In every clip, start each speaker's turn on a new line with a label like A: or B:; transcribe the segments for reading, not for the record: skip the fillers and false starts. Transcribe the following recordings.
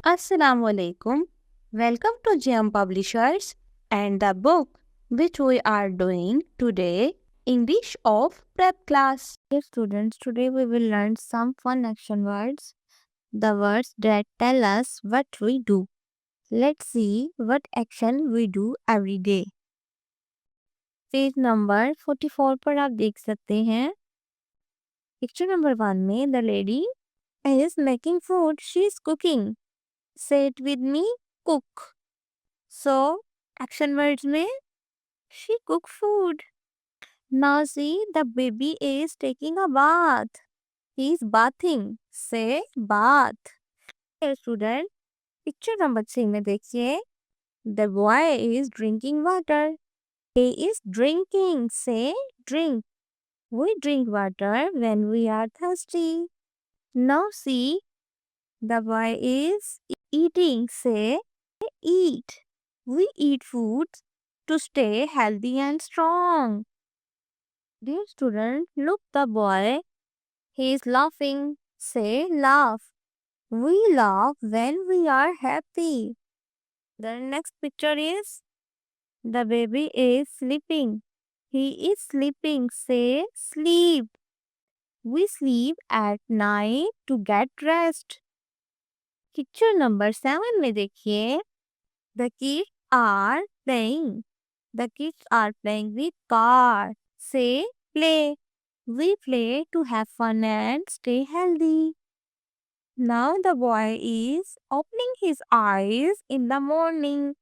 A: Assalamu alaikum. Welcome to GM Publishers and the book which we are doing today, English of Prep Class.
B: Dear students, today we will learn some fun action words, the words that tell us what we do. Let's see what action we do every day. Page number 44 पर आप देख सकते हैं picture number 1 में the lady is making food. She is cooking. Say it with me, cook. So, action words में she cook food. Now see, the baby is taking a bath. He is bathing. Say bath. Dear student, picture number 3 में देखिए the boy is drinking water. he is drinking. Say drink. We drink water when we are thirsty. Now see, the boy is eating. Say eat. We eat foods to stay healthy and strong. Dear student, look the boy. He is laughing. Say laugh. We laugh when we are happy. The next picture is the baby is sleeping. He is sleeping. Say sleep. We sleep at night to get rest. Picture number 7 में देखिए the kids are playing. The kids are playing with car. Say play. We play to have fun and stay healthy. Now the boy is opening his eyes in the morning.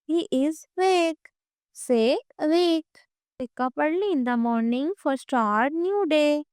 B: He is awake. Say awake. Wake up early in the morning for start new day.